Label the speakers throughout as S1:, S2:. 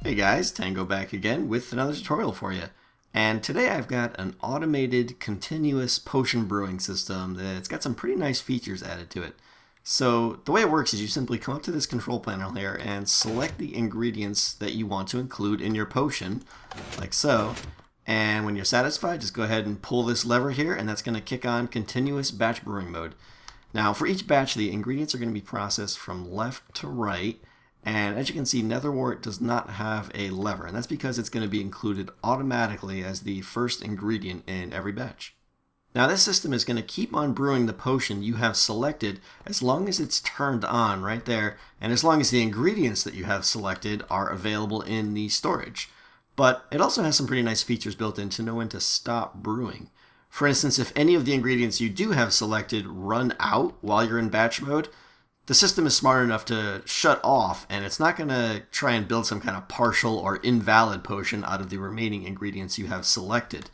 S1: Hey guys, Tango back again with another tutorial for you. And today I've got an automated continuous potion brewing system that's got some pretty nice features added to it. So the way it works is you simply come up to this control panel here and select the ingredients that you want to include in your potion, like so. And when you're satisfied, just go ahead and pull this lever here, and that's going to kick on continuous batch brewing mode. Now for each batch, the ingredients are going to be processed from left to right. And as you can see, netherwort does not have a lever, and that's because it's going to be included automatically as the first ingredient in every batch. Now this system is going to keep on brewing the potion you have selected as long as it's turned on right there, and as long as the ingredients that you have selected are available in the storage. But it also has some pretty nice features built in to know when to stop brewing. For instance, if any of the ingredients you do have selected run out while you're in batch mode, the system is smart enough to shut off, and it's not going to try and build some kind of partial or invalid potion out of the remaining ingredients you have selected.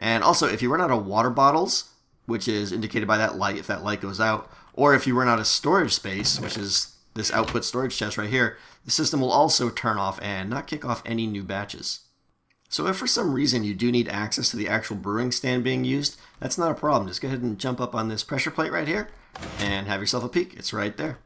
S1: And also, if you run out of water bottles, which is indicated by that light if that light goes out, or if you run out of storage space, which is this output storage chest right here, the system will also turn off and not kick off any new batches. So if for some reason you do need access to the actual brewing stand being used, that's not a problem. Just go ahead and jump up on this pressure plate right here and have yourself a peek. It's right there.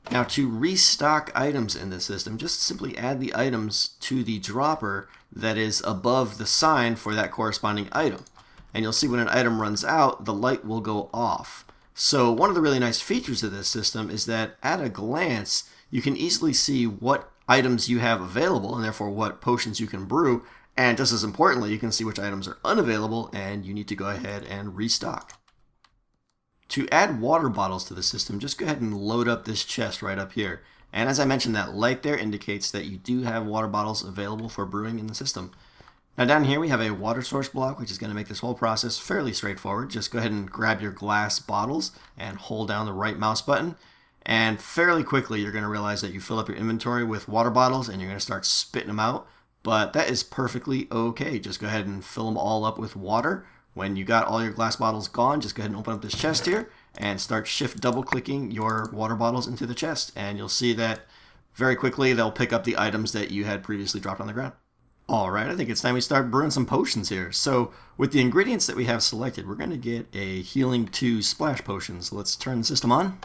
S1: Now to restock items in this system, just simply add the items to the dropper that is above the sign for that corresponding item. And you'll see when an item runs out, the light will go off. So one of the really nice features of this system is that at a glance, you can easily see what items you have available and therefore what potions you can brew. And just as importantly, you can see which items are unavailable and you need to go ahead and restock. To add water bottles to the system, just go ahead and load up this chest right up here. And as I mentioned, that light there indicates that you do have water bottles available for brewing in the system. Now down here we have a water source block, which is going to make this whole process fairly straightforward. Just go ahead and grab your glass bottles and hold down the right mouse button. And fairly quickly you're going to realize that you fill up your inventory with water bottles and you're going to start spitting them out. But that is perfectly okay. Just go ahead and fill them all up with water. When you got all your glass bottles gone, just go ahead and open up this chest here and start shift double clicking your water bottles into the chest. And you'll see that very quickly they'll pick up the items that you had previously dropped on the ground. Alright, I think it's time we start brewing some potions here. So with the ingredients that we have selected, we're going to get a Healing 2 splash potion. So let's turn the system on.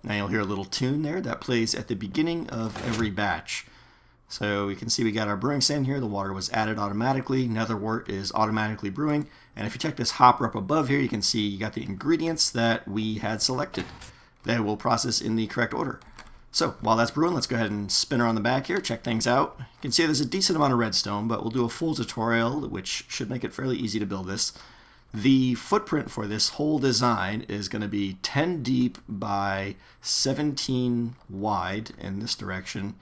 S1: Now you'll hear a little tune there that plays at the beginning of every batch. So we can see we got our brewing stand here. The water was added automatically. Netherwort is automatically brewing. And if you check this hopper up above here, you can see you got the ingredients that we had selected that will process in the correct order. So while that's brewing, let's go ahead and spin around the back here, check things out. You can see there's a decent amount of redstone, but we'll do a full tutorial, which should make it fairly easy to build this. The footprint for this whole design is going to be 10 deep by 17 wide in this direction,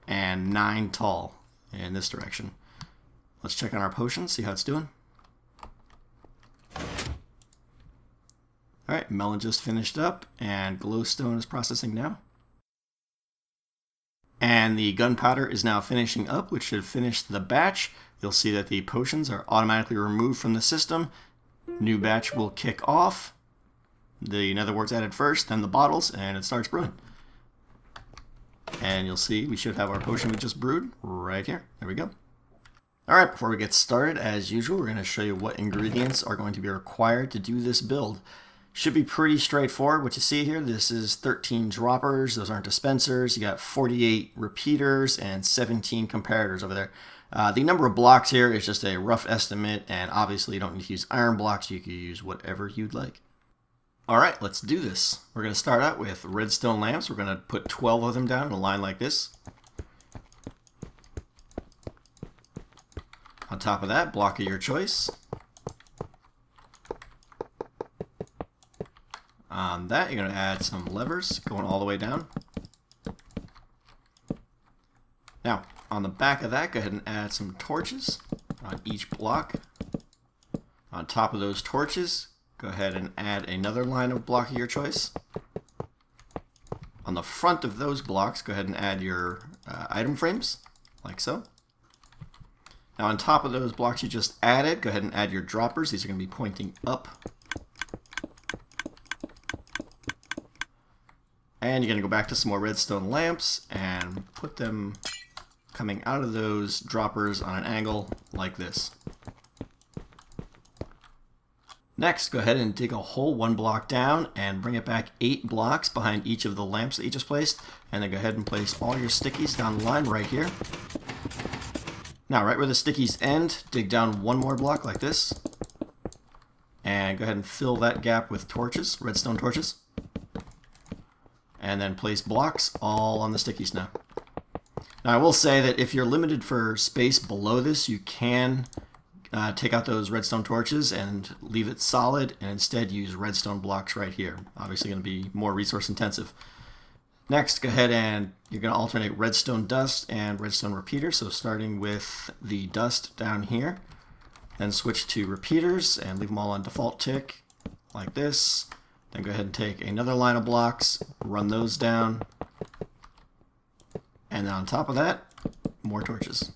S1: and 9 tall in this direction. Let's check on our potion, see how it's doing. Alright, melon just finished up, and glowstone is processing now. And the gunpowder is now finishing up, which should finish the batch. You'll see that the potions are automatically removed from the system. New batch will kick off. The netherwort's added first, then the bottles, and it starts brewing. And you'll see we should have our potion we just brewed right here. There we go. Alright, before we get started, as usual, we're going to show you what ingredients are going to be required to do this build. Should be pretty straightforward. What you see here, this is 13 droppers. Those aren't dispensers. You got 48 repeaters and 17 comparators over there. The number of blocks here is just a rough estimate, and obviously you don't need to use iron blocks. You can use whatever you'd like. Alright, let's do this. We're going to start out with redstone lamps. We're going to put 12 of them down in a line like this. On top of that, block of your choice. On that, you're going to add some levers going all the way down. Now, on the back of that, go ahead and add some torches on each block. On top of those torches, go ahead and add another line of block of your choice. On the front of those blocks, go ahead and add your item frames, like so. Now on top of those blocks you just added, go ahead and add your droppers. These are going to be pointing up. And you're going to go back to some more redstone lamps and put them coming out of those droppers on an angle like this. Next, go ahead and dig a hole 1 block down and bring it back 8 blocks behind each of the lamps that you just placed. And then go ahead and place all your stickies down the line right here. Now, right where the stickies end, dig down 1 more block like this. And go ahead and fill that gap with torches, redstone torches. And then place blocks all on the stickies now. Now, I will say that if you're limited for space below this, you can take out those redstone torches and leave it solid and instead use redstone blocks right here. Obviously going to be more resource intensive. Next, go ahead and you're going to alternate redstone dust and redstone repeater. So starting with the dust down here, then switch to repeaters and leave them all on default tick like this. Then go ahead and take another line of blocks, run those down, and then on top of that, more torches.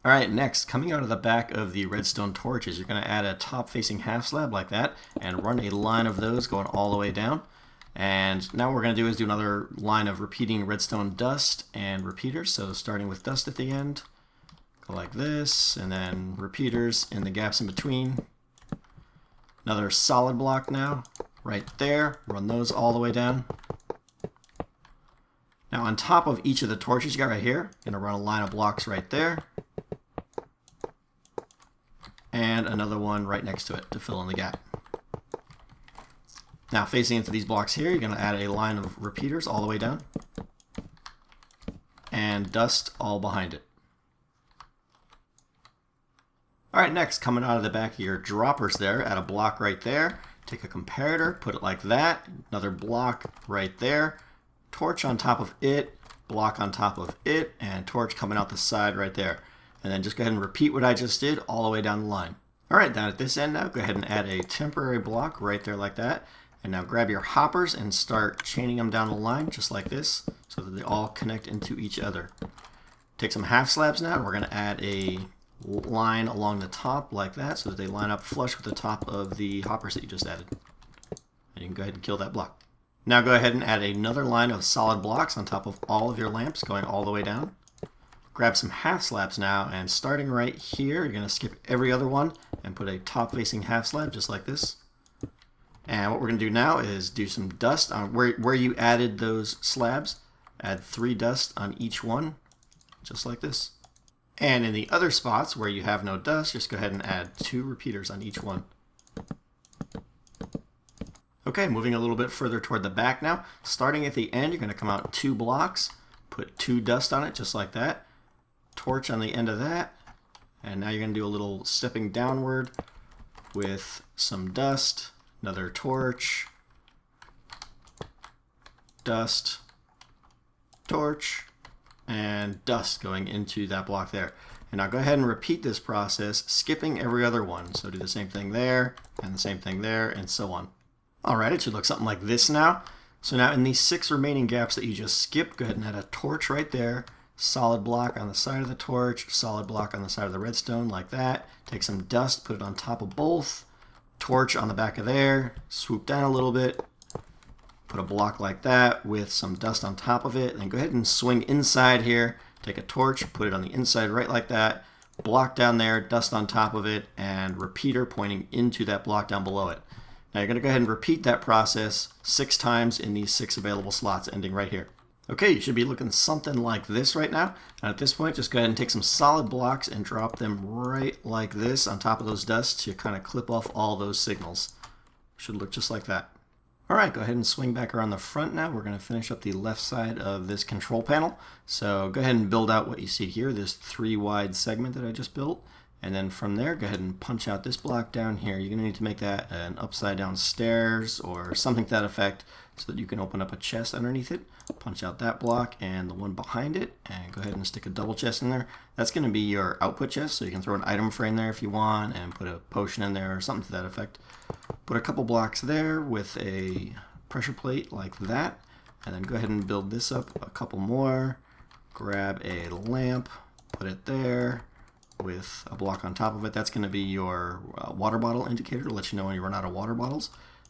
S1: Alright, next, coming out of the back of the redstone torches, you're going to add a top-facing half slab like that, and run a line of those going all the way down. And now what we're going to do is do another line of repeating redstone dust and repeaters. So starting with dust at the end, go like this, and then repeaters in the gaps in between. Another solid block now, right there. Run those all the way down. Now on top of each of the torches you got right here, you're going to run a line of blocks right there. And another one right next to it to fill in the gap. Now facing into these blocks here, you're going to add a line of repeaters all the way down. And dust all behind it. Alright, next, coming out of the back of your droppers there, add a block right there. Take a comparator, put it like that. Another block right there. Torch on top of it, block on top of it, and torch coming out the side right there. And then just go ahead and repeat what I just did all the way down the line. Alright, down at this end now, go ahead and add a temporary block right there like that. And now grab your hoppers and start chaining them down the line just like this so that they all connect into each other. Take some half slabs now, and we're going to add a line along the top like that so that they line up flush with the top of the hoppers that you just added. And you can go ahead and kill that block. Now go ahead and add another line of solid blocks on top of all of your lamps going all the way down. Grab some half slabs now, and starting right here, you're going to skip every other one and put a top facing half slab just like this. And what we're going to do now is do some dust on where you added those slabs. Add 3 dust on each one, just like this. And in the other spots where you have no dust, just go ahead and add 2 repeaters on each one. Okay, moving a little bit further toward the back now. Starting at the end, you're going to come out 2 blocks, put 2 dust on it, just like that. Torch on the end of that. And now you're going to do a little stepping downward with some dust, another torch, dust, torch, and dust going into that block there. And now go ahead and repeat this process, skipping every other one. So do the same thing there, and the same thing there, and so on. Alright, it should look something like this now. So now in these 6 remaining gaps that you just skipped, go ahead and add a torch right there, solid block on the side of the torch, solid block on the side of the redstone like that. Take some dust, put it on top of both, torch on the back of there, swoop down a little bit, put a block like that with some dust on top of it, and then go ahead and swing inside here, take a torch, put it on the inside right like that, block down there, dust on top of it, and repeater pointing into that block down below it. Now you're going to go ahead and repeat that process 6 times in these 6 available slots ending right here. Okay, you should be looking something like this right now. And at this point, just go ahead and take some solid blocks and drop them right like this on top of those dusts to kind of clip off all those signals. Should look just like that. Alright, go ahead and swing back around the front now. We're going to finish up the left side of this control panel. So go ahead and build out what you see here, this 3 wide segment that I just built. And then from there, go ahead and punch out this block down here. You're going to need to make that an upside down stairs or something to that effect so that you can open up a chest underneath it. Punch out that block and the one behind it, and go ahead and stick a double chest in there. That's going to be your output chest, so you can throw an item frame there if you want and put a potion in there or something to that effect. Put a couple blocks there with a pressure plate like that, and then go ahead and build this up a couple more. Grab a lamp, put it there with a block on top of it. That's going to be your water bottle indicator to let you know when you run out of water bottles.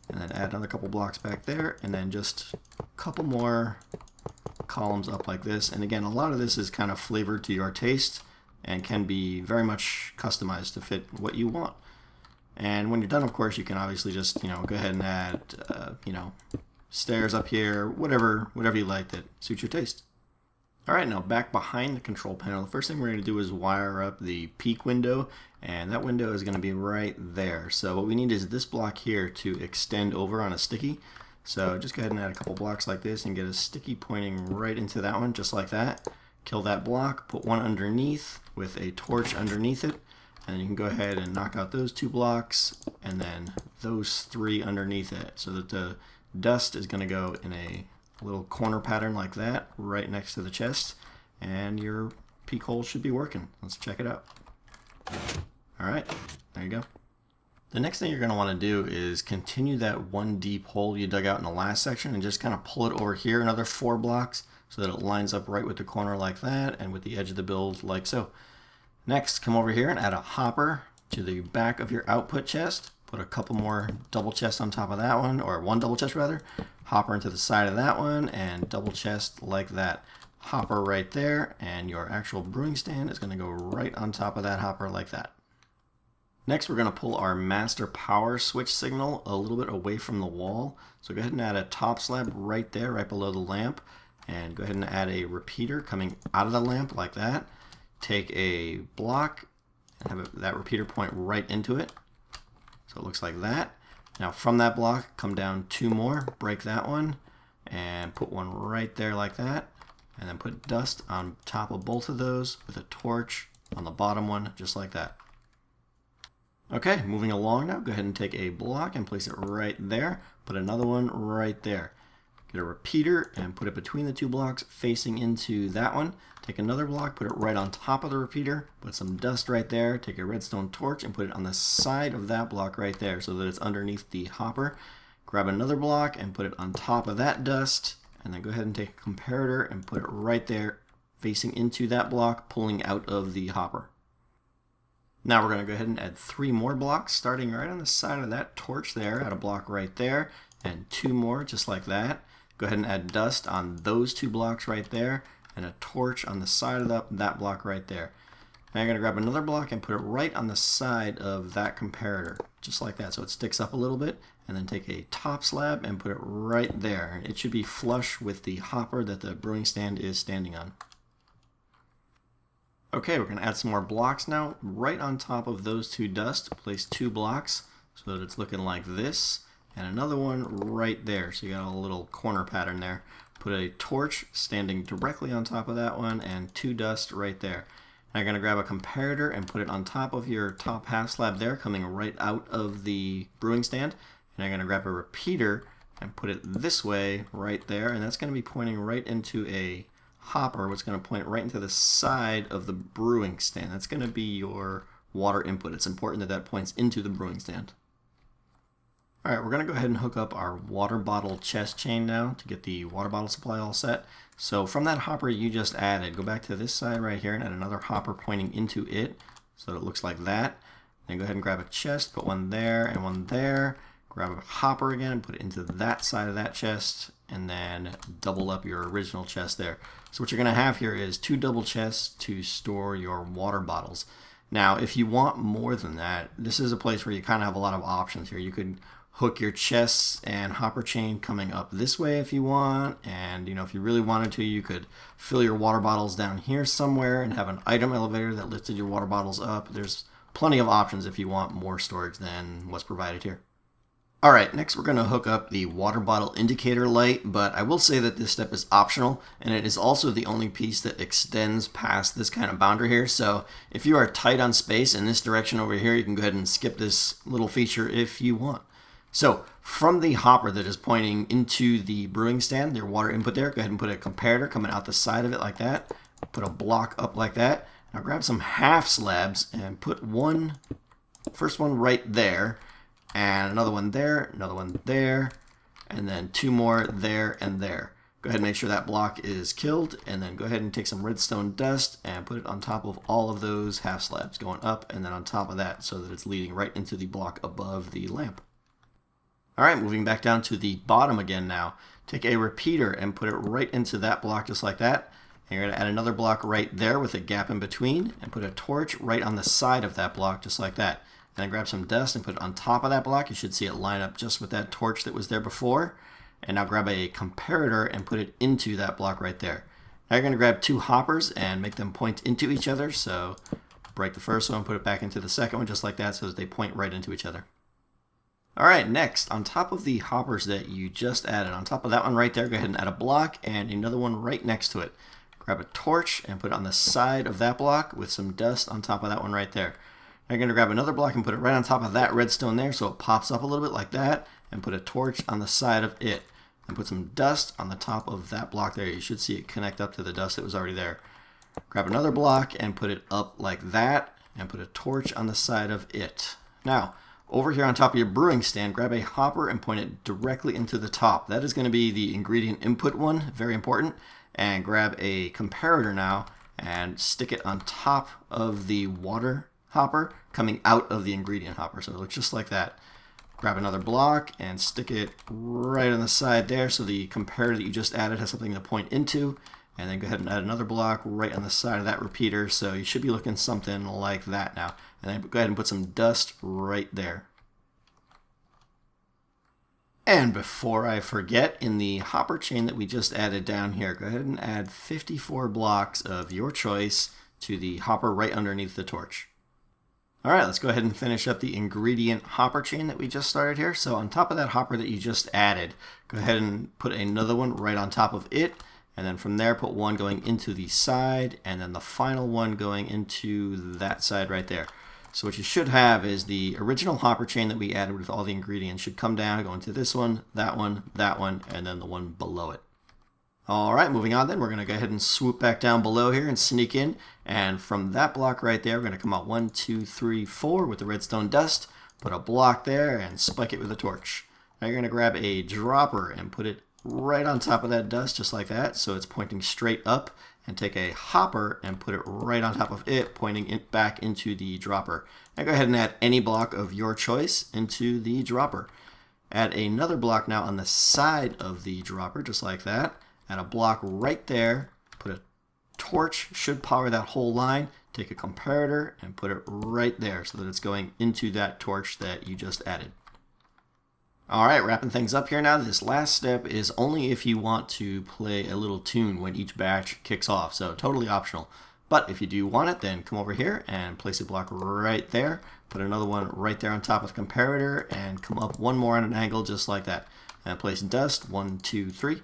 S1: and then add another couple blocks back there, and then just a couple more columns up like this. And again, a lot of this is kind of flavored to your taste and can be very much customized to fit what you want. And when you're done, of course, you can obviously just, go ahead and add, stairs up here, whatever you like that suits your taste. All right, now back behind the control panel, the first thing we're going to do is wire up the peak window, and that window is going to be right there. So what we need is this block here to extend over on a sticky. So just go ahead and add a couple blocks like this and get a sticky pointing right into that one, just like that. Kill that block, put one underneath with a torch underneath it, and then you can go ahead and knock out those 2 blocks and then those 3 underneath it, so that the dust is going to go in a little corner pattern like that right next to the chest, and your peak hole should be working. Let's check it out. Alright, there you go. The next thing you're going to want to do is continue that one deep hole you dug out in the last section and just kind of pull it over here another 4 blocks so that it lines up right with the corner like that and with the edge of the build like so. Next, come over here and add a hopper to the back of your output chest. Put a couple more double chests on top of that one, or one double chest rather. Hopper into the side of that one and double chest like that. Hopper right there, and your actual brewing stand is going to go right on top of that hopper like that. Next, we're going to pull our master power switch signal a little bit away from the wall. So go ahead and add a top slab right there, right below the lamp. And go ahead and add a repeater coming out of the lamp like that. Take a block and have that repeater point right into it. So it looks like that. Now from that block, come down 2 more, break that one, and put one right there like that. And then put dust on top of both of those with a torch on the bottom one, just like that. Okay, moving along now, go ahead and take a block and place it right there. Put another one right there. Get a repeater and put it between the 2 blocks facing into that one. Take another block, put it right on top of the repeater, put some dust right there, take a redstone torch and put it on the side of that block right there so that it's underneath the hopper. Grab another block and put it on top of that dust, and then go ahead and take a comparator and put it right there facing into that block, pulling out of the hopper. Now we're going to go ahead and add 3 more blocks, starting right on the side of that torch there. Add a block right there, and 2 more just like that. Go ahead and add dust on those 2 blocks right there, and a torch on the side of that block right there. Now you're going to grab another block and put it right on the side of that comparator, just like that, so it sticks up a little bit, and then take a top slab and put it right there. It should be flush with the hopper that the brewing stand is standing on. Okay, we're going to add some more blocks now. Right on top of those 2 dust, place 2 blocks so that it's looking like this, and another one right there. So you got a little corner pattern there. Put a torch standing directly on top of that one and 2 dust right there. Now you're going to grab a comparator and put it on top of your top half slab there, coming right out of the brewing stand. And you're going to grab a repeater and put it this way right there, and that's going to be pointing right into a hopper, which is going to point right into the side of the brewing stand. That's going to be your water input. It's important that that points into the brewing stand. Alright, we're going to go ahead and hook up our water bottle chest chain now to get the water bottle supply all set. So from that hopper you just added, go back to this side right here and add another hopper pointing into it so that it looks like that. Then go ahead and grab a chest, put one there and one there. Grab a hopper again and put it into that side of that chest, and then double up your original chest there. So what you're going to have here is 2 double chests to store your water bottles. Now, if you want more than that, this is a place where you kind of have a lot of options here. You could hook your chests and hopper chain coming up this way if you want, and if you really wanted to, you could fill your water bottles down here somewhere and have an item elevator that lifted your water bottles up. There's plenty of options if you want more storage than what's provided here. Alright, next we're going to hook up the water bottle indicator light, but I will say that this step is optional, and it is also the only piece that extends past this kind of boundary here. So if you are tight on space in this direction over here, you can go ahead and skip this little feature if you want. So from the hopper that is pointing into the brewing stand, your water input there, go ahead and put a comparator coming out the side of it like that. Put a block up like that. Now grab some half slabs and put first one right there, and another one there, and then 2 more there and there. Go ahead and make sure that block is killed, and then go ahead and take some redstone dust and put it on top of all of those half slabs, going up and then on top of that so that it's leading right into the block above the lamp. All right, moving back down to the bottom again now. Take a repeater and put it right into that block just like that. And you're going to add another block right there with a gap in between and put a torch right on the side of that block just like that. And then grab some dust and put it on top of that block. You should see it line up just with that torch that was there before. And now grab a comparator and put it into that block right there. Now you're going to grab two hoppers and make them point into each other. So break the first one, put it back into the second one just like that so that they point right into each other. Alright, next, on top of the hoppers that you just added, on top of that one right there, go ahead and add a block and another one right next to it. Grab a torch and put it on the side of that block with some dust on top of that one right there. Now you're going to grab another block and put it right on top of that redstone there so it pops up a little bit like that, and put a torch on the side of it. And put some dust on the top of that block there. You should see it connect up to the dust that was already there. Grab another block and put it up like that, and put a torch on the side of it. Now, over here on top of your brewing stand, grab a hopper and point it directly into the top. That is going to be the ingredient input one, very important. And grab a comparator now and stick it on top of the water hopper coming out of the ingredient hopper. So it looks just like that. Grab another block and stick it right on the side there so the comparator that you just added has something to point into. And then go ahead and add another block right on the side of that repeater. So you should be looking something like that now. And then go ahead and put some dust right there. And before I forget, in the hopper chain that we just added down here, go ahead and add 54 blocks of your choice to the hopper right underneath the torch. Alright, let's go ahead and finish up the ingredient hopper chain that we just started here. So on top of that hopper that you just added, go ahead and put another one right on top of it. And then from there, put one going into the side, and then the final one going into that side right there. So what you should have is the original hopper chain that we added with all the ingredients should come down, go into this one, and then the one below it. Alright, moving on then, we're going to go ahead and swoop back down below here and sneak in. And from that block right there, we're going to come out 1, 2, 3, 4 with the redstone dust, put a block there, and spike it with a torch. Now you're going to grab a dropper and put it right on top of that dust, just like that, so it's pointing straight up, and take a hopper and put it right on top of it, pointing it back into the dropper. Now go ahead and add any block of your choice into the dropper. Add another block now on the side of the dropper, just like that. Add a block right there, put a torch, should power that whole line. Take a comparator and put it right there so that it's going into that torch that you just added. Alright, wrapping things up here now. This last step is only if you want to play a little tune when each batch kicks off, so totally optional. But if you do want it, then come over here and place a block right there. Put another one right there on top of the comparator and come up one more on an angle just like that. And place dust, 1, 2, 3.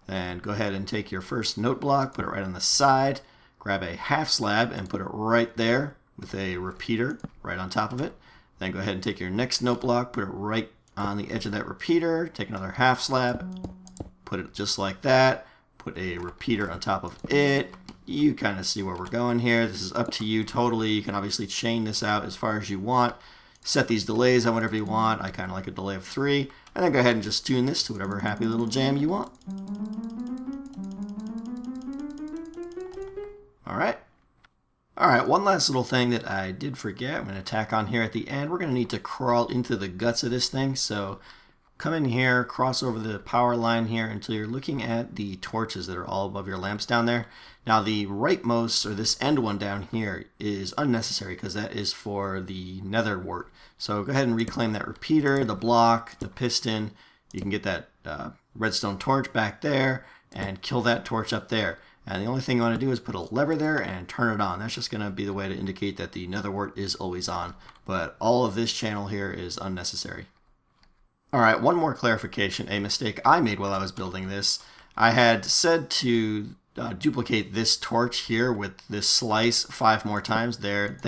S1: Then go ahead and take your first note block, put it right on the side. Grab a half slab and put it right there with a repeater right on top of it. Then go ahead and take your next note block, put it right on the edge of that repeater, take another half slab, put it just like that, put a repeater on top of it. You kind of see where we're going here. This is up to you totally. You can obviously chain this out as far as you want. Set these delays on whatever you want. I kind of like a delay of 3. And then go ahead and just tune this to whatever happy little jam you want. Alright. Alright, one last little thing that I did forget. I'm going to tack on here at the end. We're going to need to crawl into the guts of this thing. So come in here, cross over the power line here until you're looking at the torches that are all above your lamps down there. Now the rightmost, or this end one down here, is unnecessary because that is for the nether wart. So go ahead and reclaim that repeater, the block, the piston. You can get that redstone torch back there and kill that torch up there. And the only thing you want to do is put a lever there and turn it on. That's just going to be the way to indicate that the nether wart is always on. But all of this channel here is unnecessary. Alright, one more clarification, a mistake I made while I was building this. I had said to duplicate this torch here with this slice 5 more times. There,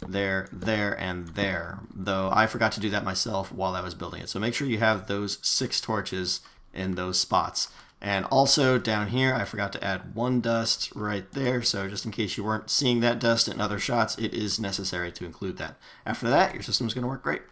S1: and there. Though I forgot to do that myself while I was building it. So make sure you have those 6 torches in those spots. And also down here, I forgot to add 1 dust right there. So just in case you weren't seeing that dust in other shots, it is necessary to include that. After that, your system is going to work great.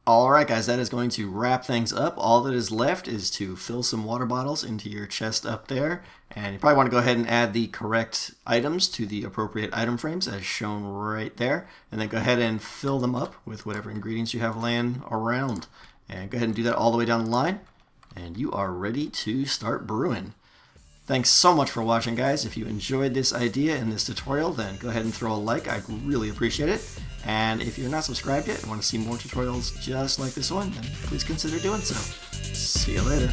S1: Alright guys, that is going to wrap things up. All that is left is to fill some water bottles into your chest up there. And you probably want to go ahead and add the correct items to the appropriate item frames as shown right there. And then go ahead and fill them up with whatever ingredients you have laying around. And go ahead and do that all the way down the line. And you are ready to start brewing. Thanks so much for watching, guys. If you enjoyed this idea in this tutorial, then go ahead and throw a like. I'd really appreciate it. And if you're not subscribed yet and want to see more tutorials just like this one, then please consider doing so. See you later.